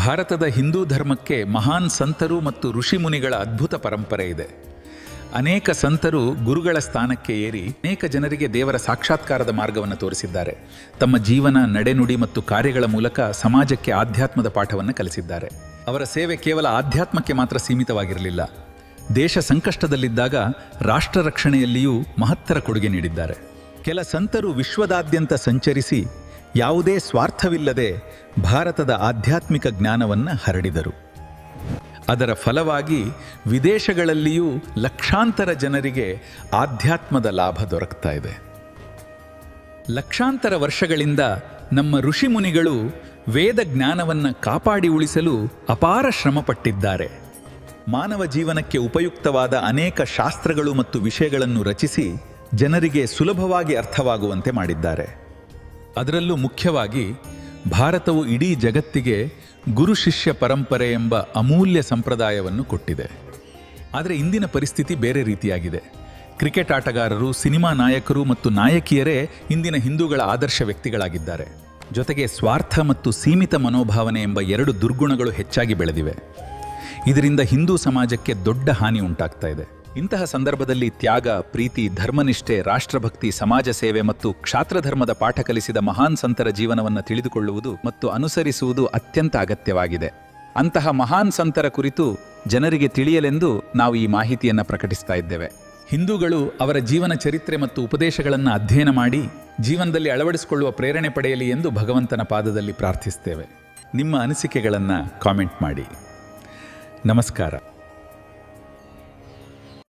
ಭಾರತದ ಹಿಂದೂ ಧರ್ಮಕ್ಕೆ ಮಹಾನ್ ಸಂತರು ಮತ್ತು ಋಷಿಮುನಿಗಳ ಅದ್ಭುತ ಪರಂಪರೆ ಇದೆ. ಅನೇಕ ಸಂತರು ಗುರುಗಳ ಸ್ಥಾನಕ್ಕೆ ಏರಿ ಅನೇಕ ಜನರಿಗೆ ದೇವರ ಸಾಕ್ಷಾತ್ಕಾರದ ಮಾರ್ಗವನ್ನು ತೋರಿಸಿದ್ದಾರೆ. ತಮ್ಮ ಜೀವನ, ನಡೆನುಡಿ ಮತ್ತು ಕಾರ್ಯಗಳ ಮೂಲಕ ಸಮಾಜಕ್ಕೆ ಆಧ್ಯಾತ್ಮದ ಪಾಠವನ್ನು ಕಲಿಸಿದ್ದಾರೆ. ಅವರ ಸೇವೆ ಕೇವಲ ಆಧ್ಯಾತ್ಮಕ್ಕೆ ಮಾತ್ರ ಸೀಮಿತವಾಗಿರಲಿಲ್ಲ. ದೇಶ ಸಂಕಷ್ಟದಲ್ಲಿದ್ದಾಗ ರಾಷ್ಟ್ರ ರಕ್ಷಣೆಯಲ್ಲಿಯೂ ಮಹತ್ತರ ಕೊಡುಗೆ ನೀಡಿದ್ದಾರೆ. ಕೆಲ ಸಂತರು ವಿಶ್ವದಾದ್ಯಂತ ಸಂಚರಿಸಿ ಯಾವುದೇ ಸ್ವಾರ್ಥವಿಲ್ಲದೆ ಭಾರತದ ಆಧ್ಯಾತ್ಮಿಕ ಜ್ಞಾನವನ್ನು ಹರಡಿದರು. ಅದರ ಫಲವಾಗಿ ವಿದೇಶಗಳಲ್ಲಿಯೂ ಲಕ್ಷಾಂತರ ಜನರಿಗೆ ಆಧ್ಯಾತ್ಮದ ಲಾಭ ದೊರಕ್ತಾ ಇದೆ. ಲಕ್ಷಾಂತರ ವರ್ಷಗಳಿಂದ ನಮ್ಮ ಋಷಿಮುನಿಗಳು ವೇದ ಜ್ಞಾನವನ್ನು ಕಾಪಾಡಿ ಉಳಿಸಲು ಅಪಾರ ಶ್ರಮಪಟ್ಟಿದ್ದಾರೆ. ಮಾನವ ಜೀವನಕ್ಕೆ ಉಪಯುಕ್ತವಾದ ಅನೇಕ ಶಾಸ್ತ್ರಗಳು ಮತ್ತು ವಿಷಯಗಳನ್ನು ರಚಿಸಿ ಜನರಿಗೆ ಸುಲಭವಾಗಿ ಅರ್ಥವಾಗುವಂತೆ ಮಾಡಿದ್ದಾರೆ. ಅದರಲ್ಲೂ ಮುಖ್ಯವಾಗಿ ಭಾರತವು ಇಡೀ ಜಗತ್ತಿಗೆ ಗುರು ಶಿಷ್ಯ ಪರಂಪರೆ ಎಂಬ ಅಮೂಲ್ಯ ಸಂಪ್ರದಾಯವನ್ನು ಕೊಟ್ಟಿದೆ. ಆದರೆ ಇಂದಿನ ಪರಿಸ್ಥಿತಿ ಬೇರೆ ರೀತಿಯಾಗಿದೆ. ಕ್ರಿಕೆಟ್ ಆಟಗಾರರು, ಸಿನಿಮಾ ನಾಯಕರು ಮತ್ತು ನಾಯಕಿಯರೇ ಇಂದಿನ ಹಿಂದೂಗಳ ಆದರ್ಶ ವ್ಯಕ್ತಿಗಳಾಗಿದ್ದಾರೆ. ಜೊತೆಗೆ ಸ್ವಾರ್ಥ ಮತ್ತು ಸೀಮಿತ ಮನೋಭಾವನೆ ಎಂಬ ಎರಡು ದುರ್ಗುಣಗಳು ಹೆಚ್ಚಾಗಿ ಬೆಳೆದಿವೆ. ಇದರಿಂದ ಹಿಂದೂ ಸಮಾಜಕ್ಕೆ ದೊಡ್ಡ ಹಾನಿ ಉಂಟಾಗ್ತಾ ಇದೆ. ಇಂತಹ ಸಂದರ್ಭದಲ್ಲಿ ತ್ಯಾಗ, ಪ್ರೀತಿ, ಧರ್ಮನಿಷ್ಠೆ, ರಾಷ್ಟ್ರಭಕ್ತಿ, ಸಮಾಜ ಸೇವೆ ಮತ್ತು ಕ್ಷಾತ್ರಧರ್ಮದ ಪಾಠ ಕಲಿಸಿದ ಮಹಾನ್ ಸಂತರ ಜೀವನವನ್ನು ತಿಳಿದುಕೊಳ್ಳುವುದು ಮತ್ತು ಅನುಸರಿಸುವುದು ಅತ್ಯಂತ ಅಗತ್ಯವಾಗಿದೆ. ಅಂತಹ ಮಹಾನ್ ಸಂತರ ಕುರಿತು ಜನರಿಗೆ ತಿಳಿಯಲೆಂದು ನಾವು ಈ ಮಾಹಿತಿಯನ್ನು ಪ್ರಕಟಿಸ್ತಾ ಇದ್ದೇವೆ. ಹಿಂದೂಗಳು ಅವರ ಜೀವನ ಚರಿತ್ರೆ ಮತ್ತು ಉಪದೇಶಗಳನ್ನು ಅಧ್ಯಯನ ಮಾಡಿ ಜೀವನದಲ್ಲಿ ಅಳವಡಿಸಿಕೊಳ್ಳುವ ಪ್ರೇರಣೆ ಪಡೆಯಲಿ ಎಂದು ಭಗವಂತನ ಪಾದದಲ್ಲಿ ಪ್ರಾರ್ಥಿಸ್ತೇವೆ. ನಿಮ್ಮ ಅನಿಸಿಕೆಗಳನ್ನು ಕಾಮೆಂಟ್ ಮಾಡಿ. ನಮಸ್ಕಾರ.